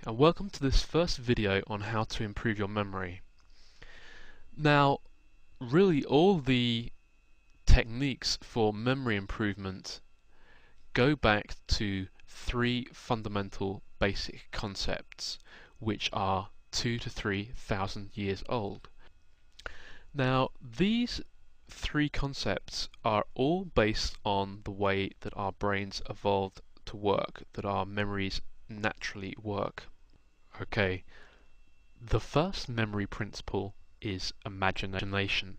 and welcome to this first video on how to improve your memory. Now, really all the techniques for memory improvement go back to three fundamental basic concepts which are 2,000 to 3,000 years old. Now, these three concepts are all based on the way that our brains evolved to work, that our memories naturally work. Okay, the first memory principle is imagination.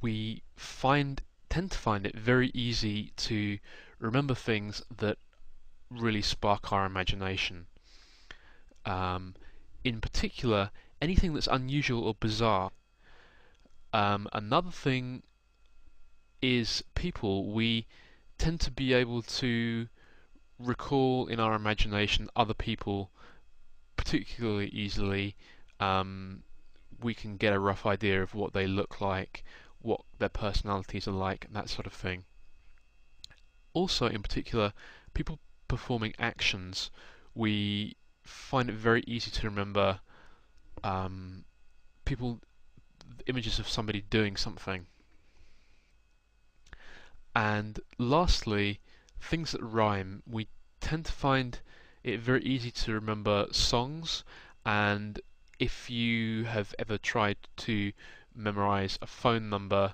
We tend to find it very easy to remember things that really spark our imagination. In particular, anything that's unusual or bizarre. Another thing is people. We tend to be able to recall in our imagination other people particularly easily. We can get a rough idea of what they look like, what their personalities are like, and that sort of thing. Also, in particular, people performing actions, we find it very easy to remember images of somebody doing something. And lastly, things that rhyme, we tend to find it very easy to remember songs, and if you have ever tried to memorize a phone number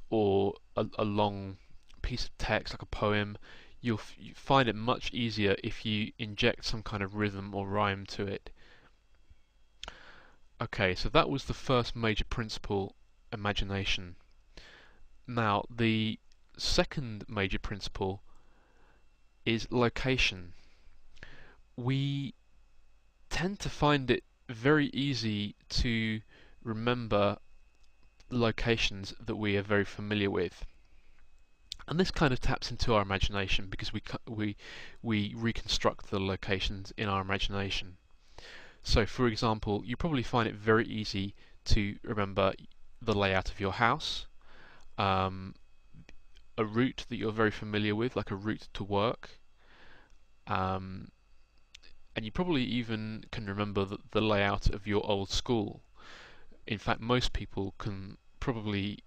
or a long piece of text like a poem, you find it much easier if you inject some kind of rhythm or rhyme to it. Okay, so that was the first major principle, imagination. Now, the second major principle is location. We tend to find it very easy to remember locations that we are very familiar with. And this kind of taps into our imagination because we reconstruct the locations in our imagination. So, for example, you probably find it very easy to remember the layout of your house, a route that you're very familiar with, like a route to work, and you probably even can remember the layout of your old school. In fact, most people can probably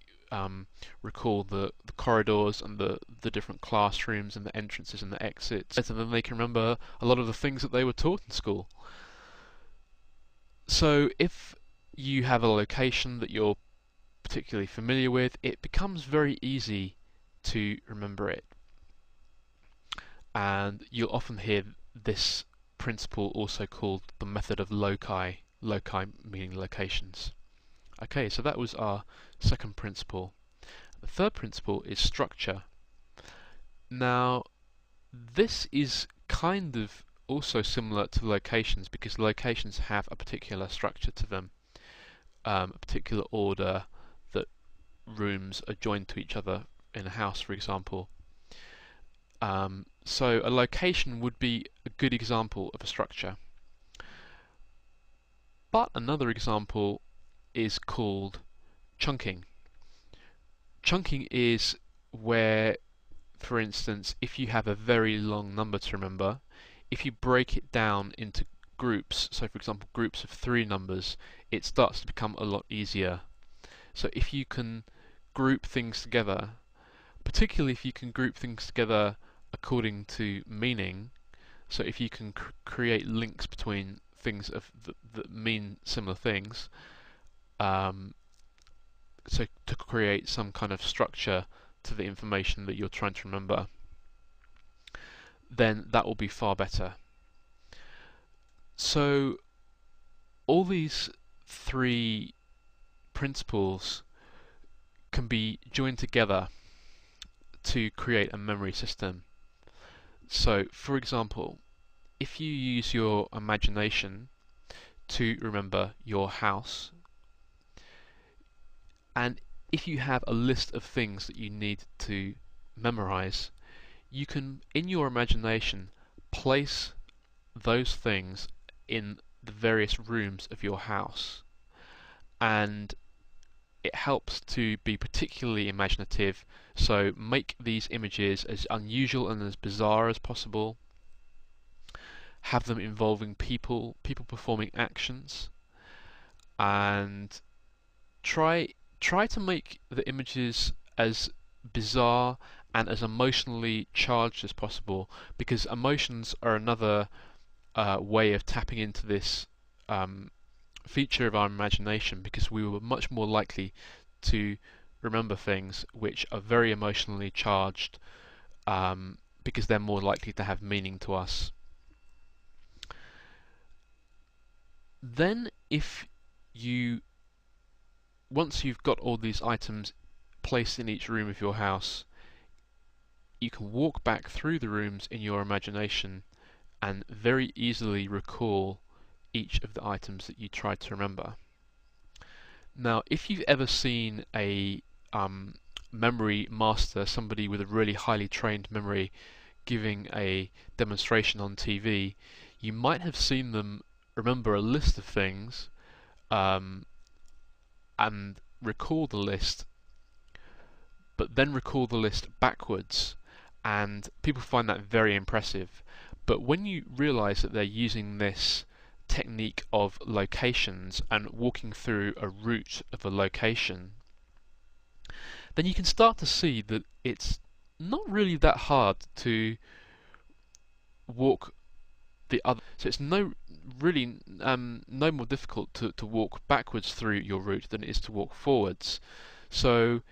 recall the corridors and the different classrooms and the entrances and the exits, and then they can remember a lot of the things that they were taught in school. So if you have a location that you're particularly familiar with, it becomes very easy to remember it. And you'll often hear this principle also called the method of loci, loci meaning locations. Okay, so that was our second principle. The third principle is structure. Now, this is kind of also similar to locations because locations have a particular structure to them, a particular order that rooms are joined to each other in a house, for example. So a location would be a good example of a structure. But another example is called chunking. Chunking is where, for instance, if you have a very long number to remember, if you break it down into groups, so for example groups of 3 numbers, it starts to become a lot easier. So if you can group things together, particularly if you can group things together according to meaning, so if you can create links between things that mean similar things, so to create some kind of structure to the information that you're trying to remember, then that will be far better. So all these three principles can be joined together to create a memory system. So, for example, if you use your imagination to remember your house, and if you have a list of things that you need to memorize, you can, in your imagination, place those things in the various rooms of your house, and it helps to be particularly imaginative, so make these images as unusual and as bizarre as possible, have them involving people performing actions, and try to make the images as bizarre and as emotionally charged as possible, because emotions are another way of tapping into this feature of our imagination, because we were much more likely to remember things which are very emotionally charged, because they're more likely to have meaning to us. Then once you've got all these items placed in each room of your house, you can walk back through the rooms in your imagination and very easily recall each of the items that you tried to remember. Now, if you've ever seen a memory master, somebody with a really highly trained memory, giving a demonstration on TV, you might have seen them remember a list of things and recall the list, but then recall the list backwards, and people find that very impressive. But when you realize that they're using this technique of locations and walking through a route of a location, then you can start to see that it's not really that hard to walk the other. So it's no more difficult to walk backwards through your route than it is to walk forwards. So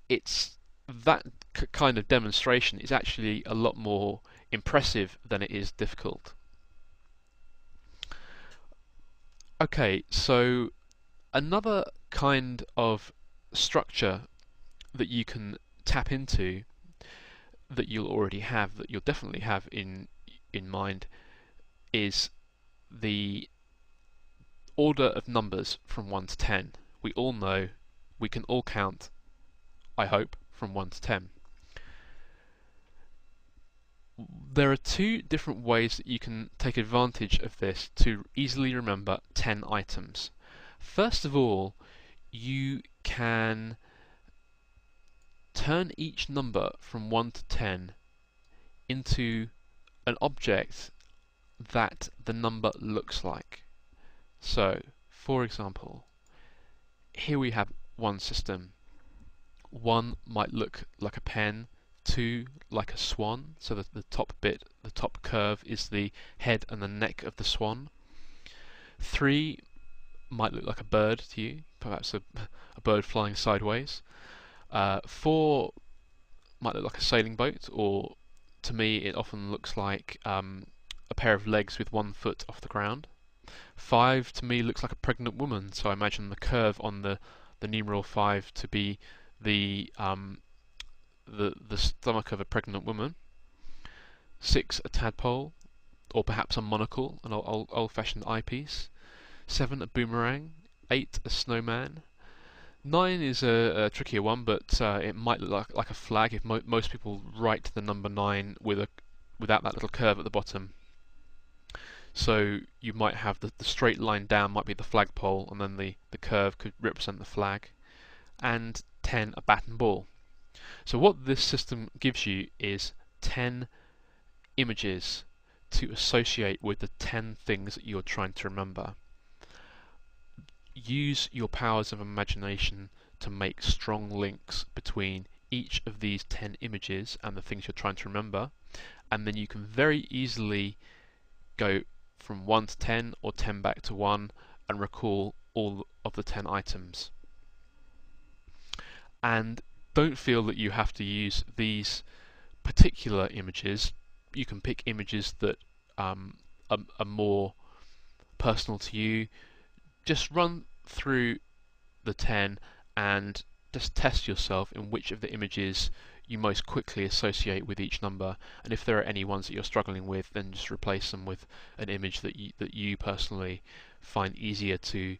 it's that kind of demonstration is actually a lot more impressive than it is difficult. Okay, so another kind of structure that you can tap into, that you'll already have, that you'll definitely have in mind, is the order of numbers from 1 to 10. We all know, we can all count, I hope, from 1 to 10. There are two different ways that you can take advantage of this to easily remember 10 items. First of all, you can turn each number from 1 to 10 into an object that the number looks like. So, for example, here we have one system. 1 might look like a pen, 2 like a swan, so that the top bit, the top curve, is the head and the neck of the swan. 3 might look like a bird to you, perhaps a bird flying sideways. 4 might look like a sailing boat, or to me it often looks like a pair of legs with one foot off the ground. 5 to me looks like a pregnant woman, so I imagine the curve on the numeral 5 to be the stomach of a pregnant woman. 6 a tadpole, or perhaps a monocle, an old-fashioned eyepiece. 7 a boomerang. 8 a snowman. 9 is a trickier one, but it might look like a flag if most people write the number 9 without that little curve at the bottom. So you might have the straight line down might be the flagpole, and then the curve could represent the flag. And 10 a bat and ball. So what this system gives you is 10 images to associate with the 10 things that you're trying to remember. Use your powers of imagination to make strong links between each of these 10 images and the things you're trying to remember, and then you can very easily go from 1 to 10 or 10 back to 1 and recall all of the 10 items. And don't feel that you have to use these particular images. You can pick images that are more personal to you. Just run through the 10 and just test yourself in which of the images you most quickly associate with each number, and if there are any ones that you're struggling with, then just replace them with an image that you personally find easier to